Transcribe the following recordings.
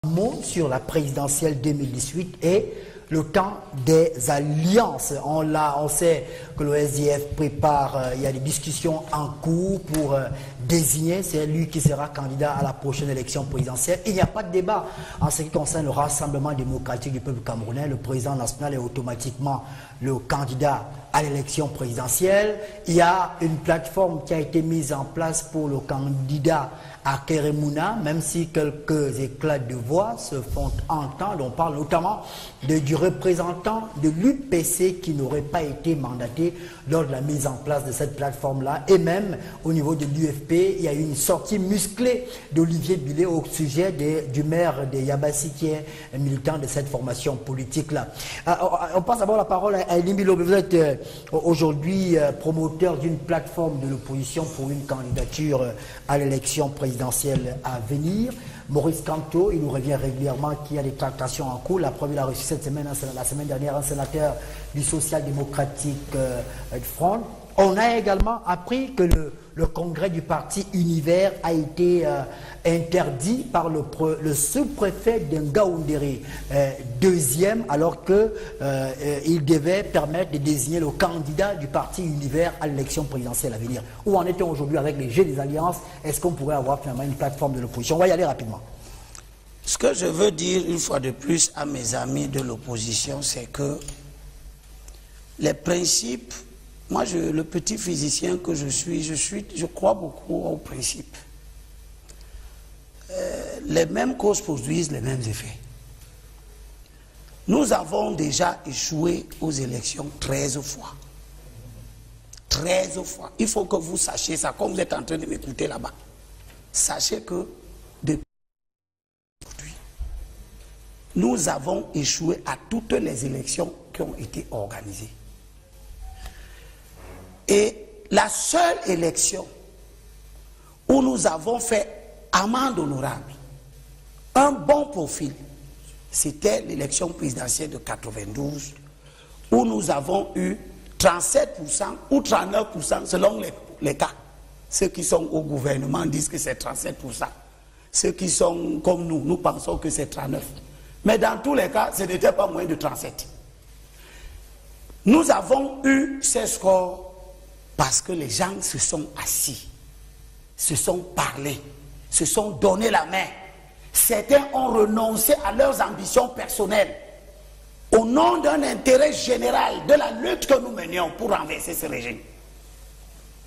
Mot sur la présidentielle 2018 et le temps des alliances. On sait que le SDF prépare, il y a des discussions en cours pour désigner, c'est lui qui sera candidat à la prochaine élection présidentielle. Il n'y a pas de débat en ce qui concerne le Rassemblement démocratique du peuple camerounais. Le président national est automatiquement le candidat à l'élection présidentielle. Il y a une plateforme qui a été mise en place pour le candidat à Keremouna, même si quelques éclats de voix se font entendre. On parle notamment du représentant de l'UPC qui n'aurait pas été mandaté lors de la mise en place de cette plateforme-là. Et même au niveau de l'UFP, il y a eu une sortie musclée d'Olivier Billet au sujet du maire de Yabassi qui est un militant de cette formation politique-là. On passe d'abord la parole à Elie Bilo. Vous êtes aujourd'hui promoteur d'une plateforme de l'opposition pour une candidature à l'élection présidentielle à venir. Maurice Kamto, il nous revient régulièrement qu'il y a des tractations en cours. La preuve, il a reçu cette semaine, la semaine dernière, un sénateur du social-démocratique de Front. On a également appris que le congrès du parti Univers a été interdit par le sous-préfet de Ngaoundéré, deuxième, alors qu'il devait permettre de désigner le candidat du parti Univers à l'élection présidentielle à venir. Où en est-on aujourd'hui avec les jeux des alliances? Est-ce qu'on pourrait avoir finalement une plateforme de l'opposition? On va y aller rapidement. Ce que je veux dire une fois de plus à mes amis de l'opposition, c'est que les principes, moi le petit physicien que je crois beaucoup aux principes. Les mêmes causes produisent les mêmes effets. Nous avons déjà échoué aux élections 13 fois. 13 fois. Il faut que vous sachiez ça, comme vous êtes en train de m'écouter là-bas. Sachez que depuis aujourd'hui, nous avons échoué à toutes les élections qui ont été organisées. Et la seule élection où nous avons fait amende honorable, un bon profil, c'était l'élection présidentielle de 92, où nous avons eu 37% ou 39% selon les cas. Ceux qui sont au gouvernement disent que c'est 37%. Ceux qui sont comme nous pensons que c'est 39%. Mais dans tous les cas, ce n'était pas moins de 37%. Nous avons eu ces scores parce que les gens se sont assis, se sont parlé, se sont donné la main. Certains ont renoncé à leurs ambitions personnelles au nom d'un intérêt général de la lutte que nous menions pour renverser ce régime.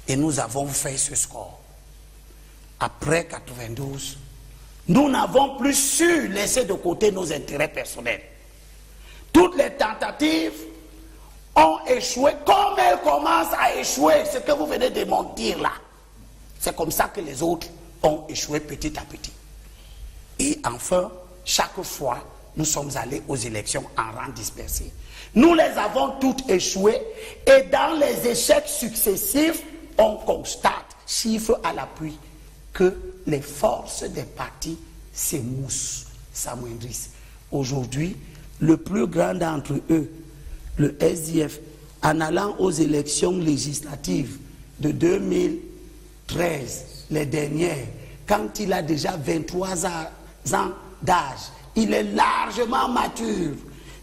Et nous avons fait ce score. Après 92, nous n'avons plus su laisser de côté nos intérêts personnels. Toutes les tentatives ont échoué comme elles commencent à échouer, ce que vous venez de m'en dire là. C'est comme ça que les autres ont échoué petit à petit. Et enfin, chaque fois, nous sommes allés aux élections en rang dispersé. Nous les avons toutes échouées et dans les échecs successifs, on constate, chiffres à l'appui, que les forces des partis s'émoussent, s'amoindrissent. Aujourd'hui, le plus grand d'entre eux, le SDF, en allant aux élections législatives de 2013, les dernières, quand il a déjà 23 ans d'âge, il est largement mature.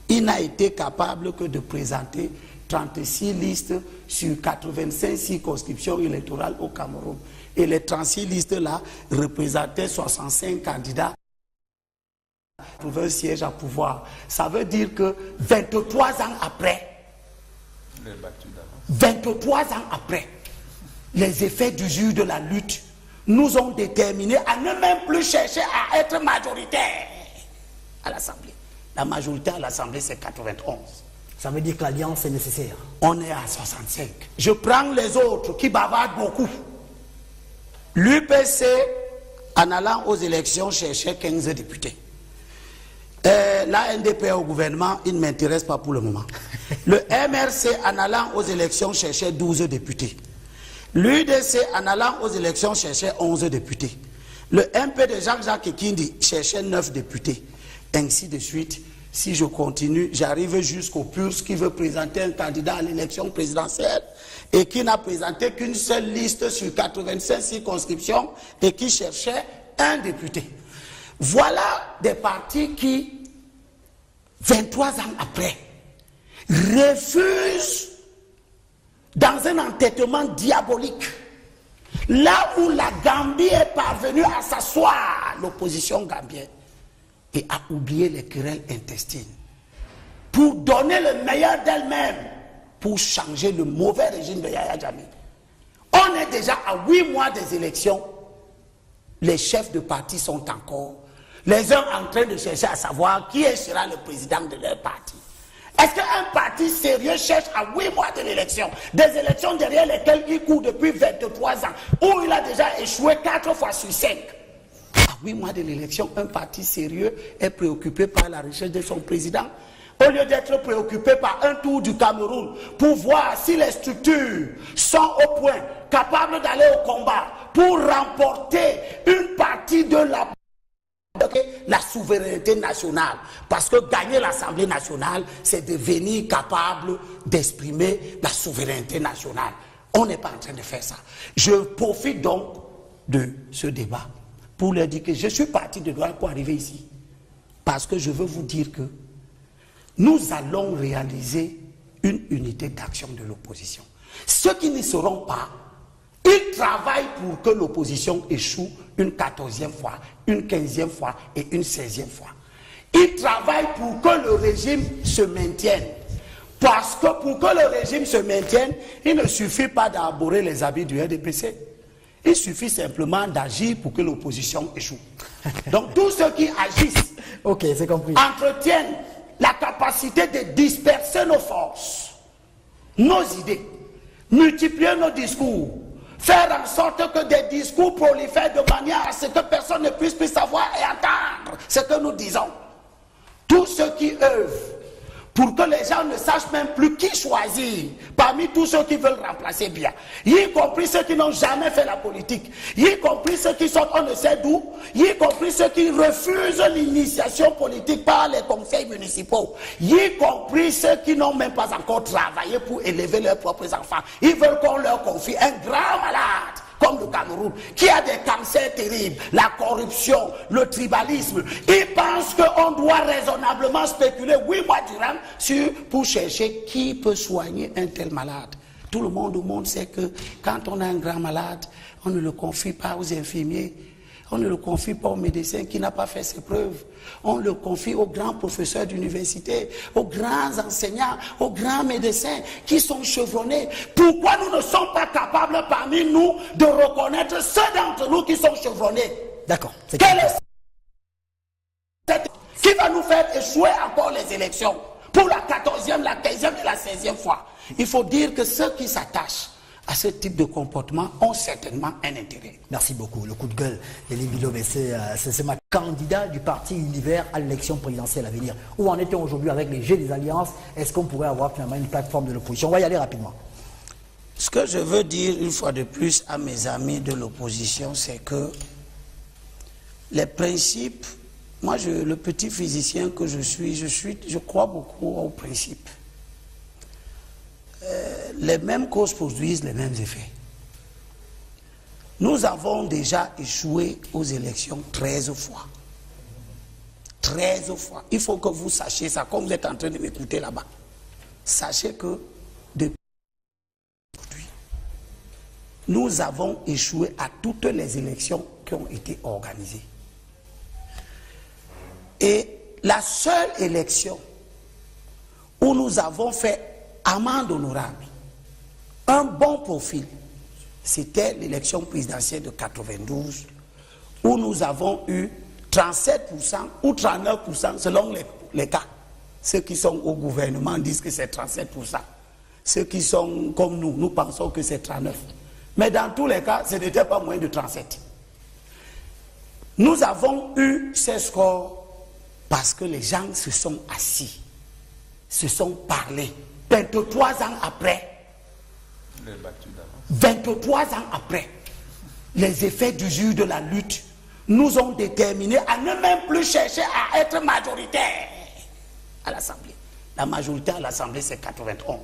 Il n'a été capable que de présenter 36 listes sur 85 circonscriptions électorales au Cameroun. Et les 36 listes-là représentaient 65 candidats pour un siège à pouvoir. Ça veut dire que 23 ans après, 23 ans après, les effets du jour de la lutte nous ont déterminés à ne même plus chercher à être majoritaires à l'Assemblée. La majorité à l'Assemblée, c'est 91. Ça veut dire que l'alliance est nécessaire. On est à 65. Je prends les autres qui bavardent beaucoup. L'UPC, en allant aux élections, cherchait 15 députés. La NDP au gouvernement, il ne m'intéresse pas pour le moment. Le MRC, en allant aux élections, cherchait 12 députés. L'UDC, en allant aux élections, cherchait 11 députés. Le MP de Jacques Ekindi cherchait 9 députés. Ainsi de suite. Si je continue, j'arrive jusqu'au PURS qui veut présenter un candidat à l'élection présidentielle et qui n'a présenté qu'une seule liste sur 85 circonscriptions et qui cherchait un député. Voilà des partis qui, 23 ans après, refusent, dans un entêtement diabolique, là où la Gambie est parvenue à s'asseoir, l'opposition gambienne, et à oublier les querelles intestines, pour donner le meilleur d'elle-même, pour changer le mauvais régime de Yahya Jammeh. On est déjà à 8 mois des élections. Les chefs de parti sont encore, les uns en train de chercher à savoir qui sera le président de leur parti. Est-ce qu'un parti sérieux cherche à 8 mois de l'élection, des élections derrière lesquelles il court depuis 23 ans, où il a déjà échoué 4 fois sur 5? À 8 mois de l'élection, un parti sérieux est préoccupé par la recherche de son président, au lieu d'être préoccupé par un tour du Cameroun pour voir si les structures sont au point, capables d'aller au combat pour remporter une partie de la souveraineté nationale. Parce que gagner l'Assemblée nationale, c'est devenir capable d'exprimer la souveraineté nationale. On n'est pas en train de faire ça. Je profite donc de ce débat pour leur dire que je suis parti de droit pour arriver ici. Parce que je veux vous dire que nous allons réaliser une unité d'action de l'opposition. Ceux qui n'y seront pas, ils travaillent pour que l'opposition échoue une 14e fois, une 15e fois et une 16e fois. Ils travaillent pour que le régime se maintienne. Parce que pour que le régime se maintienne, il ne suffit pas d'arborer les habits du RDPC. Il suffit simplement d'agir pour que l'opposition échoue. Donc tous ceux qui agissent c'est compris, entretiennent la capacité de disperser nos forces, nos idées, multiplier nos discours, faire en sorte que des discours prolifèrent de manière à ce que personne ne puisse plus savoir et entendre ce que nous disons. Tous ceux qui œuvrent pour que les gens ne sachent même plus qui choisir parmi tous ceux qui veulent remplacer bien, y compris ceux qui n'ont jamais fait la politique, y compris ceux qui sont on ne sait d'où, y compris ceux qui refusent l'initiation politique par les conseils municipaux, y compris ceux qui n'ont même pas encore travaillé pour élever leurs propres enfants. Ils veulent qu'on leur confie un grand malade comme le Cameroun, qui a des cancers terribles, la corruption, le tribalisme. Ils pensent qu'on doit raisonnablement spéculer 8 mois durant pour chercher qui peut soigner un tel malade. Tout le monde au monde sait que quand on a un grand malade, on ne le confie pas aux infirmiers, on ne le confie pas aux médecins qui n'a pas fait ses preuves. On le confie aux grands professeurs d'université, aux grands enseignants, aux grands médecins qui sont chevronnés. Pourquoi nous ne sommes pas capables parmi nous de reconnaître ceux d'entre nous qui sont chevronnés? D'accord. Qui va nous faire échouer encore les élections pour la 14e, la 15e et la 16e fois? Il faut dire que ceux qui s'attachent à ce type de comportement ont certainement un intérêt. Merci beaucoup. Le coup de gueule d'Elie Bilobé, c'est ma candidat du parti Univers à l'élection présidentielle à venir. Où en est-on aujourd'hui avec les jeux des alliances? Est-ce qu'on pourrait avoir finalement une plateforme de l'opposition? On va y aller rapidement. Ce que je veux dire une fois de plus à mes amis de l'opposition, c'est que les principes, moi le petit physicien que je crois beaucoup aux principes. Les mêmes causes produisent les mêmes effets. Nous avons déjà échoué aux élections 13 fois. 13 fois. Il faut que vous sachiez ça, comme vous êtes en train de m'écouter là-bas. Sachez que depuis aujourd'hui, nous avons échoué à toutes les élections qui ont été organisées. Et la seule élection où nous avons fait amende honorable, un bon profil, c'était l'élection présidentielle de 92, où nous avons eu 37% ou 39% selon les cas. Ceux qui sont au gouvernement disent que c'est 37%. Ceux qui sont comme nous pensons que c'est 39%. Mais dans tous les cas, ce n'était pas moins de 37%. Nous avons eu ces scores parce que les gens se sont assis, se sont parlé. 23 ans après, 23 ans après, les effets du jour de la lutte nous ont déterminés à ne même plus chercher à être majoritaires à l'Assemblée. La majorité à l'Assemblée, c'est 91.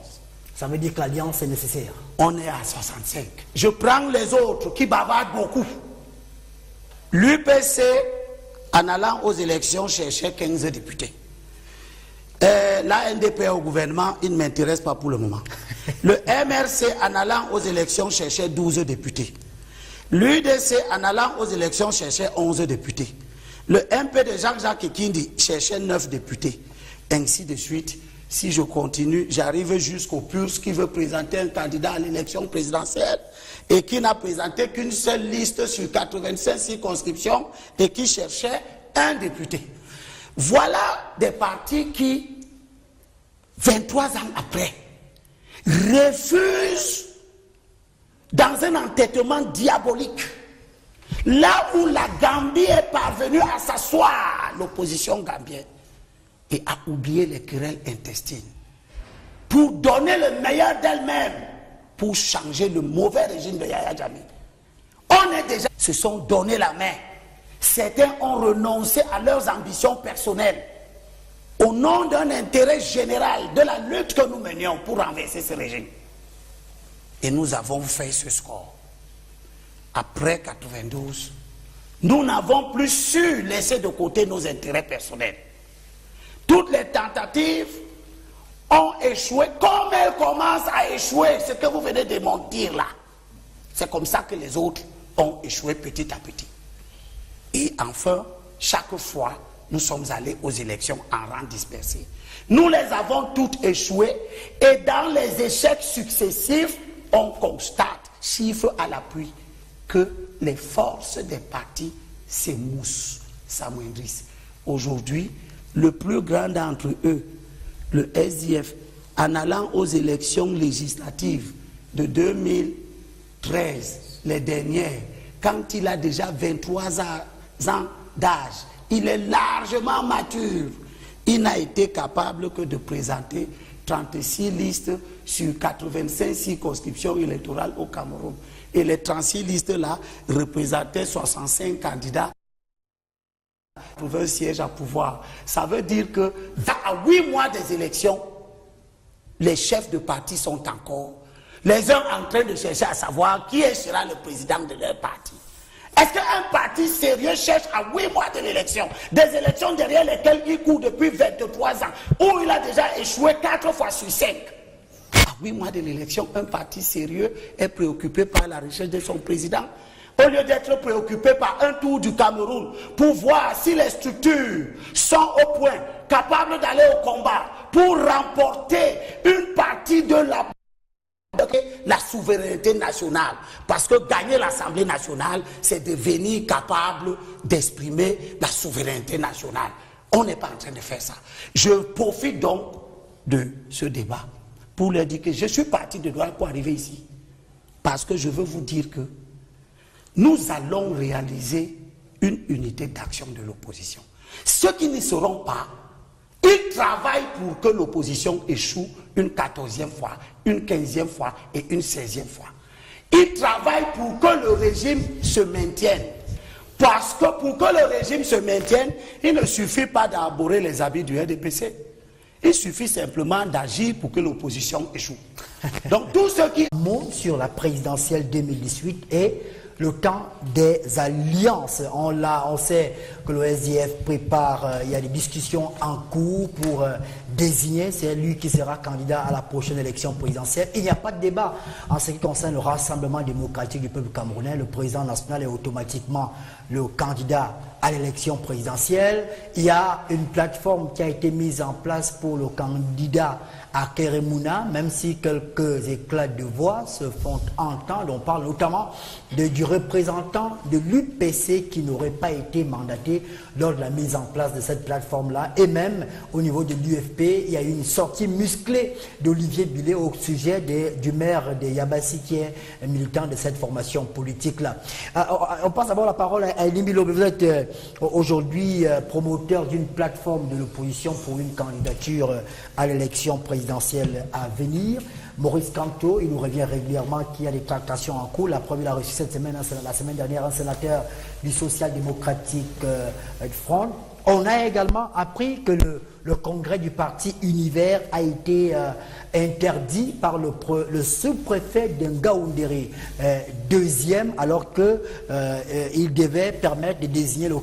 Ça veut dire que l'alliance est nécessaire. On est à 65. Je prends les autres qui bavardent beaucoup. L'UPC en allant aux élections, cherchait 15 députés. La NDP au gouvernement, il ne m'intéresse pas pour le moment. Le MRC, en allant aux élections, cherchait 12 députés. L'UDC, en allant aux élections, cherchait 11 députés. Le MP de Jacques Ekindi cherchait 9 députés. Ainsi de suite. Si je continue, j'arrive jusqu'au PURS qui veut présenter un candidat à l'élection présidentielle et qui n'a présenté qu'une seule liste sur 85 circonscriptions et qui cherchait un député. Voilà des partis qui, 23 ans après, refusent dans un entêtement diabolique, là où la Gambie est parvenue à s'asseoir, l'opposition gambienne, et à oublier les querelles intestines, pour donner le meilleur d'elle-même, pour changer le mauvais régime de Yahya Jammeh. On est déjà, se sont donné la main. Certains ont renoncé à leurs ambitions personnelles au nom d'un intérêt général de la lutte que nous menions pour renverser ce régime. Et nous avons fait ce score. Après 92, nous n'avons plus su laisser de côté nos intérêts personnels. Toutes les tentatives ont échoué comme elles commencent à échouer. Ce que vous venez de m'en dire là, c'est comme ça que les autres ont échoué petit à petit. Et enfin, chaque fois, nous sommes allés aux élections en rang dispersé. Nous les avons toutes échouées et dans les échecs successifs, on constate, chiffres à l'appui, que les forces des partis s'émoussent, s'amoindrissent. Aujourd'hui, le plus grand d'entre eux, le SDF, en allant aux élections législatives de 2013, les dernières, quand il a déjà 23 ans d'âge, il est largement mature. Il n'a été capable que de présenter 36 listes sur 85 circonscriptions électorales au Cameroun. Et les 36 listes-là représentaient 65 candidats pour un siège à pouvoir. Ça veut dire que, à 8 mois des élections, les chefs de parti sont encore, les uns en train de chercher à savoir qui sera le président de leur parti. Est-ce qu'un parti sérieux cherche à 8 mois de l'élection, des élections derrière lesquelles il court depuis 23 ans, où il a déjà échoué 4 fois sur 5? À 8 mois de l'élection, un parti sérieux est préoccupé par la recherche de son président, au lieu d'être préoccupé par un tour du Cameroun pour voir si les structures sont au point, capables d'aller au combat pour remporter une partie de la souveraineté nationale. Parce que gagner l'Assemblée nationale, c'est devenir capable d'exprimer la souveraineté nationale. On n'est pas en train de faire ça. Je profite donc de ce débat pour leur dire que je suis parti de Douala pour arriver ici. Parce que je veux vous dire que nous allons réaliser une unité d'action de l'opposition. Ceux qui n'y seront pas, ils travaillent pour que l'opposition échoue une 14e fois, une 15e fois et une 16e fois. Ils travaillent pour que le régime se maintienne. Parce que pour que le régime se maintienne, il ne suffit pas d'arborer les habits du RDPC. Il suffit simplement d'agir pour que l'opposition échoue. Donc tout ce qui... Mot sur la présidentielle 2018 est le temps des alliances. On sait que le SDF prépare, il y a des discussions en cours pour désigner, c'est lui qui sera candidat à la prochaine élection présidentielle. Il n'y a pas de débat en ce qui concerne le Rassemblement démocratique du peuple camerounais. Le président national est automatiquement le candidat à l'élection présidentielle. Il y a une plateforme qui a été mise en place pour le candidat à Keremouna, même si quelques éclats de voix se font entendre. On parle notamment du représentant de l'UPC qui n'aurait pas été mandaté lors de la mise en place de cette plateforme-là. Et même au niveau de l'UFP, il y a eu une sortie musclée d'Olivier Billet au sujet du maire de Yabassi qui est militant de cette formation politique-là. On passe d'abord la parole à Elie Milo. Vous êtes aujourd'hui promoteur d'une plateforme de l'opposition pour une candidature à l'élection présidentielle à venir. Maurice Kamto, il nous revient régulièrement qu'il y a des tractations en cours. La première a reçu cette semaine, la semaine dernière, un sénateur du social-démocratique Front. On a également appris que le congrès du parti Univers a été interdit par le sous-préfet de Ngaoundéré, deuxième, alors qu'il devait permettre de désigner le